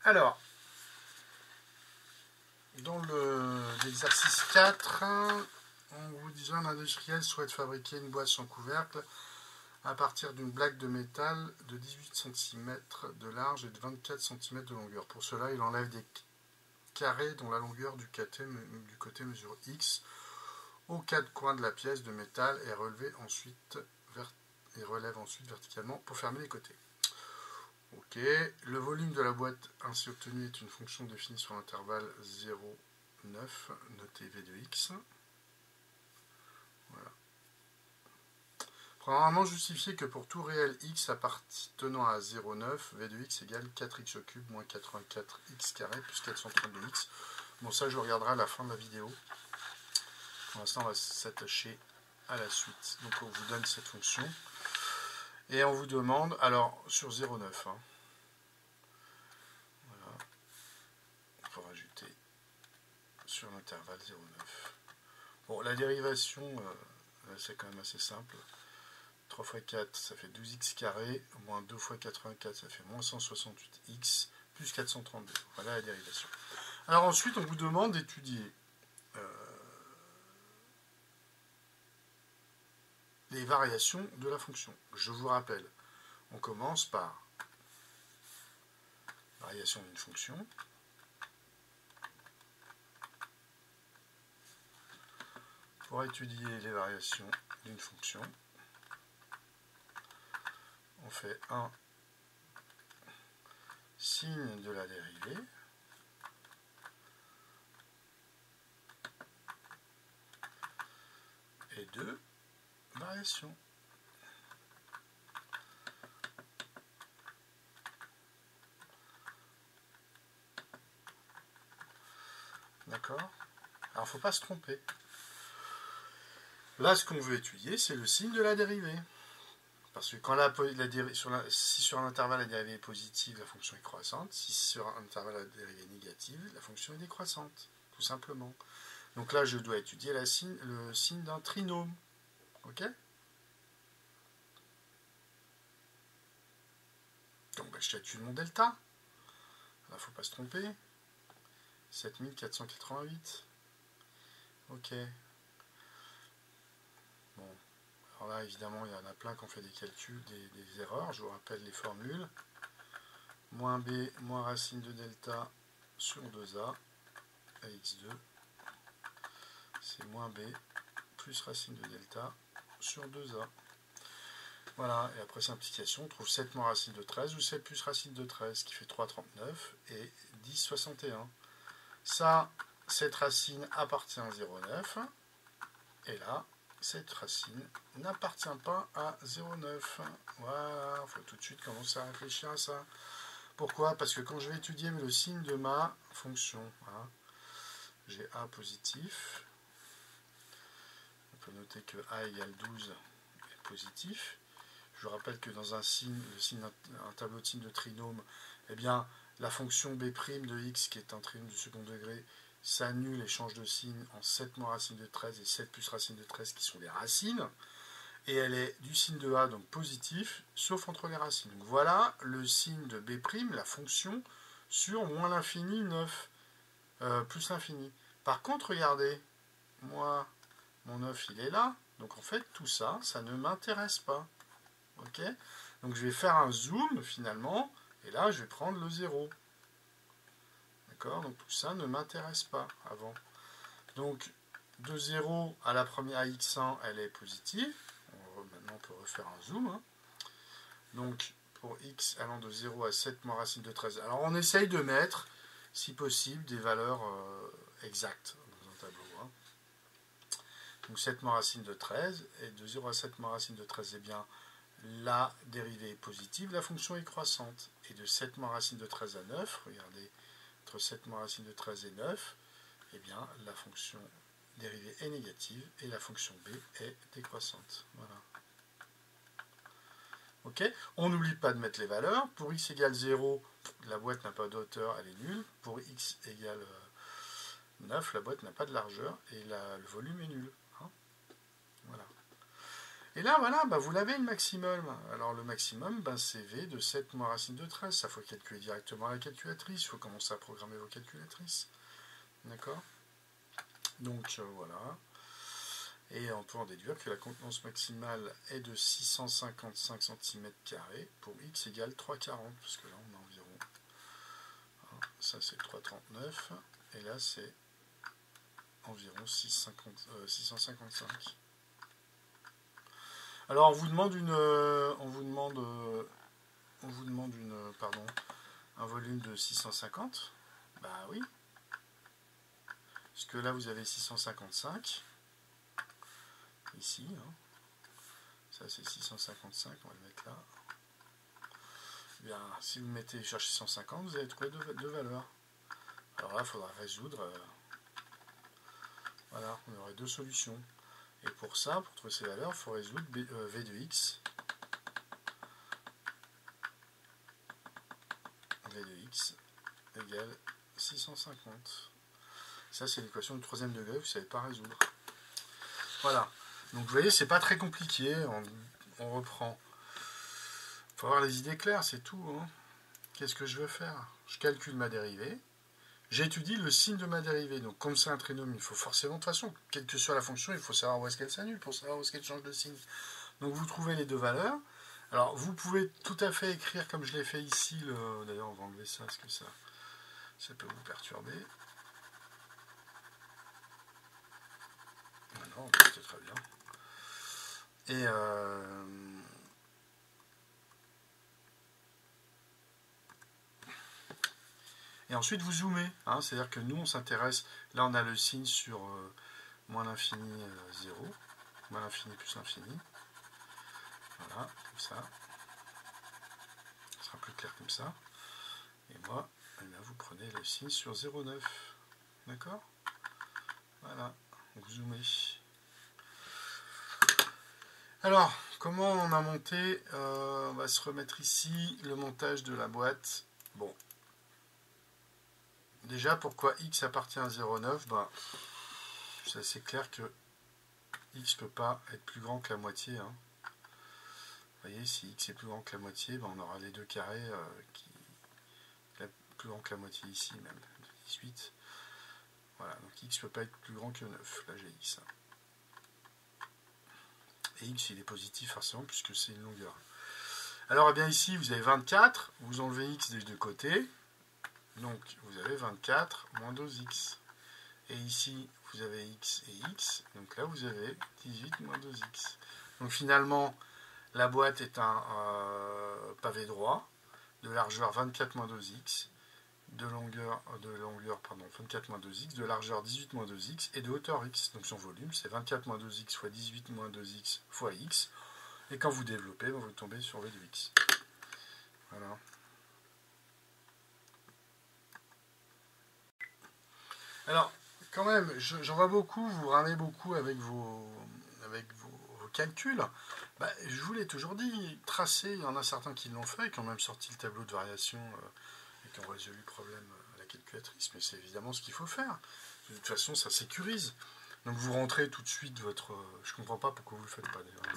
Alors, dans l'exercice 4, on vous dit un industriel souhaite fabriquer une boîte sans couvercle à partir d'une plaque de métal de 18 cm de large et de 24 cm de longueur. Pour cela, il enlève des carrés dont la longueur du côté mesure X aux quatre coins de la pièce de métal et relève ensuite verticalement pour fermer les côtés. Ok, le volume de la boîte ainsi obtenue est une fonction définie sur l'intervalle 0,9, notée V de X. Voilà. Premièrement, justifier que pour tout réel X appartenant à 0,9, V de X égale 4X au cube moins 84X carré plus 432X. Bon, ça je regarderai à la fin de la vidéo. Pour l'instant, on va s'attacher à la suite. Donc, on vous donne cette fonction. Et on vous demande, alors, sur 0,9, hein, voilà, il faut rajouter sur l'intervalle 0,9. Bon, la dérivation, c'est quand même assez simple. 3 fois 4, ça fait 12x carré, moins 2 fois 84, ça fait moins 168x, plus 432. Voilà la dérivation. Alors ensuite, on vous demande d'étudier les variations de la fonction. Je vous rappelle, on commence par variation d'une fonction. Pour étudier les variations d'une fonction, on fait un signe de la dérivée et 2 variations. D'accord? Alors, il ne faut pas se tromper. Là, ce qu'on veut étudier, c'est le signe de la dérivée. Parce que quand si sur un intervalle la dérivée est positive, la fonction est croissante. Si sur un intervalle la dérivée est négative, la fonction est décroissante. Tout simplement. Donc là, je dois étudier le signe d'un trinôme. Ok? Donc, je calcule mon delta. Il ne faut pas se tromper. 7488. Ok. Bon. Alors là, évidemment, il y en a plein qui ont fait des calculs, des erreurs. Je vous rappelle les formules. Moins b, moins racine de delta sur 2a à x2. C'est moins b plus racine de delta sur 2a. Voilà, et après simplification, on trouve 7 moins racine de 13 ou 7 plus racine de 13 qui fait 3,39 et 10,61. Ça, cette racine appartient à 0,9 et là, cette racine n'appartient pas à 0,9. Voilà, il faut tout de suite commencer à réfléchir à ça. Pourquoi? Parce que quand je vais étudier le signe de ma fonction, hein, j'ai a positif. On peut noter que a égale 12 est positif. Je rappelle que dans un tableau de signes de trinôme, eh bien, la fonction b' de x, qui est un trinôme du second degré, s'annule et change de signe en 7 moins racine de 13 et 7 plus racine de 13 qui sont les racines. Et elle est du signe de a, donc positif, sauf entre les racines. Donc voilà le signe de b', la fonction, sur moins l'infini 9, plus l'infini. Par contre, regardez, moi, mon 9, il est là. Donc en fait, tout ça, ça ne m'intéresse pas. Ok? Donc je vais faire un zoom finalement, et là je vais prendre le 0. D'accord? Donc tout ça ne m'intéresse pas avant. Donc de 0 à la première à x1, elle est positive. Maintenant on peut refaire un zoom. Hein. Donc pour x allant de 0 à 7 moins racine de 13. Alors on essaye de mettre, si possible, des valeurs exactes dans un tableau. Hein. Donc 7 moins racine de 13, et de 0 à 7 moins racine de 13, eh bien, la dérivée est positive, la fonction est croissante. Et de 7 moins racine de 13 à 9, regardez, entre 7 moins racine de 13 et 9, eh bien, la fonction dérivée est négative et la fonction b est décroissante. Voilà. Ok? On n'oublie pas de mettre les valeurs. Pour x égale 0, la boîte n'a pas de hauteur, elle est nulle. Pour x égale 9, la boîte n'a pas de largeur et le volume est nul. Hein? Voilà. Et là, voilà, bah, vous l'avez le maximum. Alors le maximum, bah, c'est V de 7 moins racine de 13. Ça, il faut calculer directement à la calculatrice. Il faut commencer à programmer vos calculatrices. D'accord? Donc voilà. Et on peut en déduire que la contenance maximale est de 655 cm² pour x égale 3,40. Parce que là, on a environ... Ça, c'est 3,39. Et là, c'est environ 655. Alors, on vous demande un volume de 650. Bah oui. Parce que là, vous avez 655. Ici. Hein. Ça, c'est 655. On va le mettre là. Bien, si vous mettez chercher 150, vous allez trouver deux valeurs. Alors là, il faudra résoudre. Voilà, on aurait deux solutions. Et pour ça, pour trouver ces valeurs, il faut résoudre V de x. V de x égale 650. Ça, c'est l'équation du troisième degré, vous ne savez pas résoudre. Voilà. Donc, vous voyez, c'est pas très compliqué. On reprend. Il faut avoir les idées claires, c'est tout. Hein. Qu'est-ce que je veux faire? Je calcule ma dérivée. J'étudie le signe de ma dérivée. Donc, comme c'est un trinôme, il faut forcément, de toute façon, quelle que soit la fonction, il faut savoir où est-ce qu'elle s'annule pour savoir où est-ce qu'elle change de signe. Donc, vous trouvez les deux valeurs. Alors, vous pouvez tout à fait écrire comme je l'ai fait ici. D'ailleurs, on va enlever ça, parce que ça peut vous perturber. Non, c'était très bien. Et ensuite, vous zoomez. Hein, c'est-à-dire que nous, on s'intéresse... Là, on a le signe sur moins l'infini 0. Moins l'infini plus l'infini. Voilà, comme ça. Ce sera plus clair comme ça. Et moi, eh bien, vous prenez le signe sur 0,9. D'accord? Voilà, vous zoomez. Alors, comment on a monté? On va se remettre ici le montage de la boîte. Bon. Déjà, pourquoi x appartient à 0,9? Ben, c'est assez clair que x ne peut pas être plus grand que la moitié. Hein. Vous voyez, si x est plus grand que la moitié, ben on aura les deux carrés qui sont plus grand que la moitié ici, même, 18. Voilà, donc x ne peut pas être plus grand que 9. Là, j'ai x. Et x, il est positif forcément, puisque c'est une longueur. Alors, eh bien ici, vous avez 24. Vous enlevez x des deux côtés. Donc, vous avez 24 moins 2x. Et ici, vous avez x et x. Donc là, vous avez 18 moins 2x. Donc finalement, la boîte est un pavé droit, de largeur 24 moins 2x, de longueur 24 moins 2x, de largeur 18 moins 2x, et de hauteur x. Donc son volume, c'est 24 moins 2x fois 18 moins 2x fois x. Et quand vous développez, vous tombez sur V de x. Voilà. Alors, quand même, j'en vois beaucoup, vous ramez beaucoup avec vos calculs. Bah, je vous l'ai toujours dit, tracé, il y en a certains qui l'ont fait, qui ont même sorti le tableau de variation et qui ont résolu le problème à la calculatrice, mais c'est évidemment ce qu'il faut faire. De toute façon, ça sécurise. Donc vous rentrez tout de suite votre... je ne comprends pas pourquoi vous ne le faites pas d'ailleurs.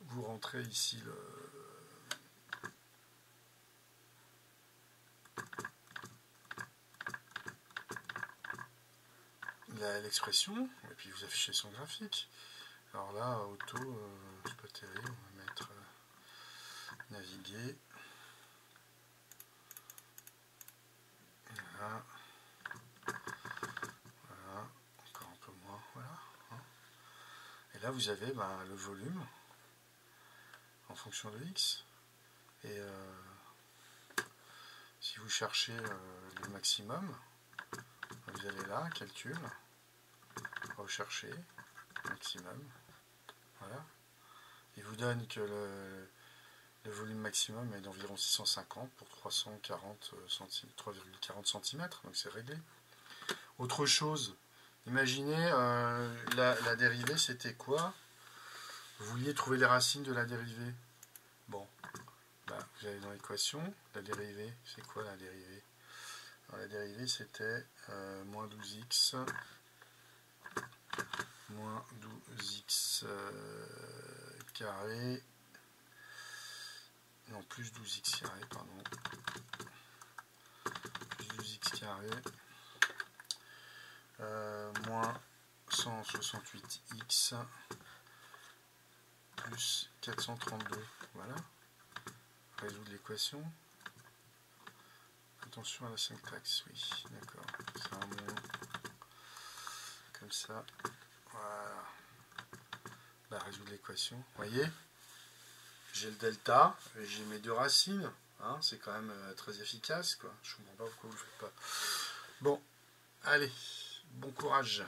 Vous rentrez ici l'expression, et puis vous affichez son graphique. Alors là, auto, c'est pas terrible, on va mettre naviguer. Voilà. Voilà. Encore un peu moins. Voilà. Et là, vous avez le volume en fonction de x. Et si vous cherchez le maximum, vous allez là, calcul, rechercher, maximum. Voilà. Il vous donne que le volume maximum est d'environ 650 pour 340 cm, donc c'est réglé. Autre chose, imaginez, la dérivée c'était quoi? Vous vouliez trouver les racines de la dérivée. Bon, vous allez dans l'équation, la dérivée, c'est quoi la dérivée? Alors, la dérivée c'était moins 12x moins 12x carré, non, plus 12x carré, pardon, plus 12x carré, moins 168x plus 432, voilà, résoudre l'équation, attention à la syntaxe, oui, d'accord, c'est un moins, comme ça, voilà, bah, résoudre l'équation, vous voyez, j'ai le delta, et j'ai mes deux racines, hein, c'est quand même très efficace, quoi, je comprends pas pourquoi vous le faites pas. Bon, allez, bon courage.